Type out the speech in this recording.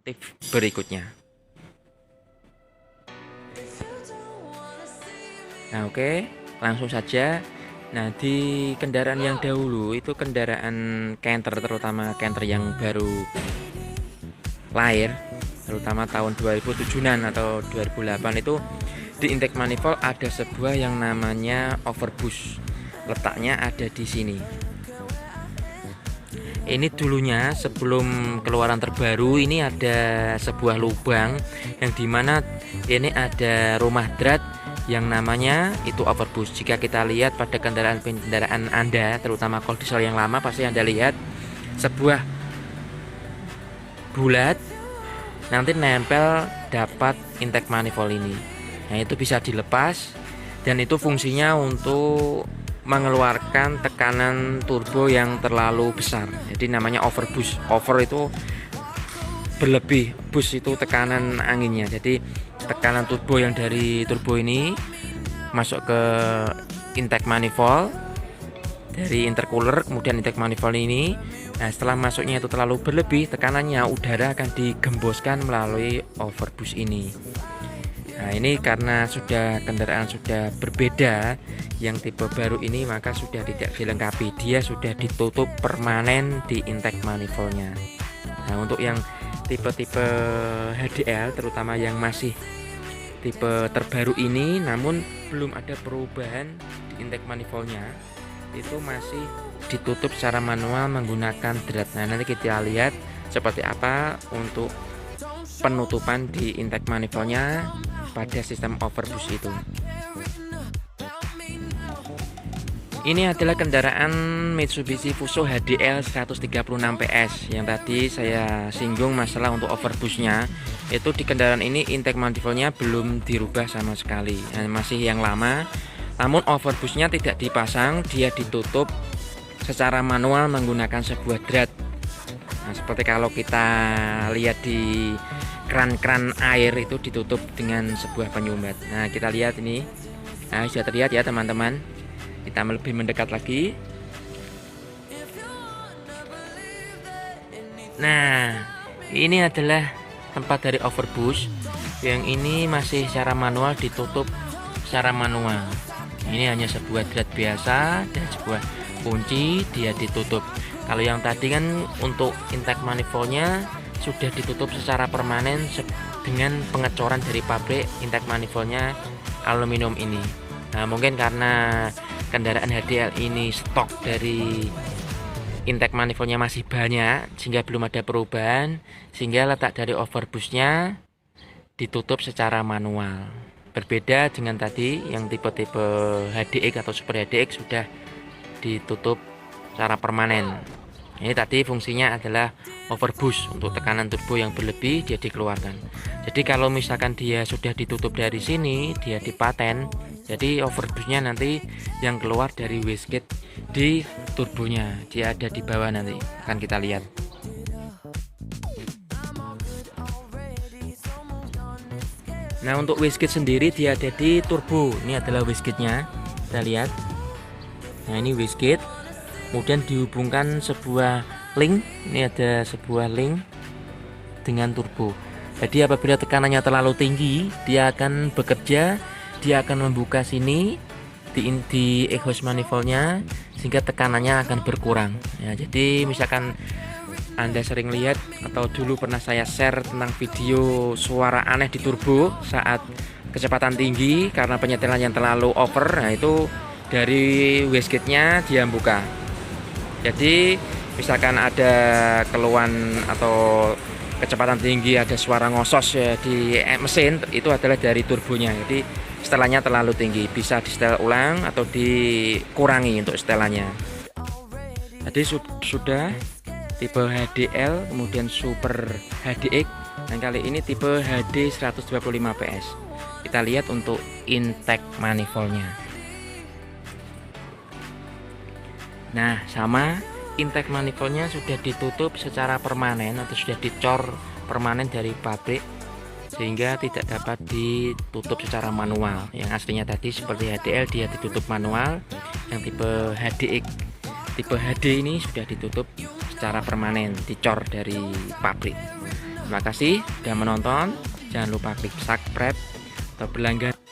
motif berikutnya. Nah, oke, langsung saja. Nah, di kendaraan yang dahulu itu kendaraan Canter, terutama Canter yang baru lahir, terutama tahun 2007-an atau 2008, itu di intake manifold ada sebuah yang namanya overboost. Letaknya ada di sini. Ini dulunya sebelum keluaran terbaru ini ada sebuah lubang yang dimana ini ada rumah drat yang namanya itu overboost. Jika kita lihat pada kendaraan Anda, terutama kalau diesel yang lama, pasti Anda lihat sebuah bulat nanti nempel dapat intake manifold ini. Nah, itu bisa dilepas dan itu fungsinya untuk mengeluarkan tekanan turbo yang terlalu besar. Jadi namanya overboost. Over itu berlebih, boost itu tekanan anginnya. Jadi tekanan turbo yang dari turbo ini masuk ke intake manifold dari intercooler, kemudian intake manifold ini. Nah, setelah masuknya itu terlalu berlebih, tekanannya udara akan digemboskan melalui overboost ini. Nah, ini karena kendaraan sudah berbeda, yang tipe baru ini maka sudah tidak dilengkapi. Dia sudah ditutup permanen di intake manifoldnya. Nah, untuk yang tipe-tipe HDL, terutama yang masih tipe terbaru ini, namun belum ada perubahan di intake manifoldnya, itu masih ditutup secara manual menggunakan drat. Nah, nanti kita lihat seperti apa untuk penutupan di intake manifoldnya pada sistem overboost itu. Ini adalah kendaraan Mitsubishi Fuso HDL 136 PS yang tadi saya singgung masalah untuk overboostnya. Itu di kendaraan ini intake manifoldnya belum dirubah sama sekali, masih yang lama. Namun overboostnya tidak dipasang, dia ditutup secara manual menggunakan sebuah drat. Nah, seperti kalau kita lihat di keran-keran air itu ditutup dengan sebuah penyumbat. Nah, kita lihat ini. Nah, sudah terlihat ya teman-teman. Kita lebih mendekat lagi. Nah, ini adalah tempat dari overboost. Yang ini masih secara manual, ditutup secara manual. Ini hanya sebuah drat biasa dan sebuah kunci, dia ditutup. Kalau yang tadi kan untuk intake manifoldnya sudah ditutup secara permanen dengan pengecoran dari pabrik intake manifoldnya aluminium ini. Nah, mungkin karena kendaraan HDL ini stok dari intake manifoldnya masih banyak sehingga belum ada perubahan, sehingga letak dari overboostnya ditutup secara manual. Berbeda dengan tadi yang tipe-tipe HDX atau Super HDX sudah ditutup secara permanen. Ini tadi fungsinya adalah overboost, untuk tekanan turbo yang berlebih dia dikeluarkan. Jadi kalau misalkan dia sudah ditutup dari sini, dia dipaten, jadi overboostnya nanti yang keluar dari wastegate di turbonya, dia ada di bawah, nanti akan kita lihat. Nah, untuk wastegate sendiri dia ada di turbo. Ini adalah wastegate-nya, kita lihat. Nah, ini wastegate, kemudian dihubungkan sebuah link. Ini ada sebuah link dengan turbo. Jadi apabila tekanannya terlalu tinggi, dia akan bekerja, dia akan membuka sini di exhaust manifoldnya sehingga tekanannya akan berkurang. Ya, jadi misalkan Anda sering lihat atau dulu pernah saya share tentang video suara aneh di turbo saat kecepatan tinggi karena penyetelan yang terlalu over, nah itu dari wastegate-nya dia buka. Jadi misalkan ada keluhan atau kecepatan tinggi, ada suara ngosos ya di mesin, itu adalah dari turbonya. Jadi setelannya terlalu tinggi, bisa di setel ulang atau dikurangi untuk setelannya. Jadi sudah tipe HDL, kemudian Super HDX, dan kali ini tipe HD 125 PS. Kita lihat untuk intake manifoldnya. Nah, sama intake manifoldnya sudah ditutup secara permanen atau sudah dicor permanen dari pabrik sehingga tidak dapat ditutup secara manual. Yang aslinya tadi seperti HDL dia ditutup manual, yang tipe HDX, tipe HD ini sudah ditutup secara permanen, dicor dari pabrik. Terima kasih sudah menonton. Jangan lupa klik subscribe atau berlangganan.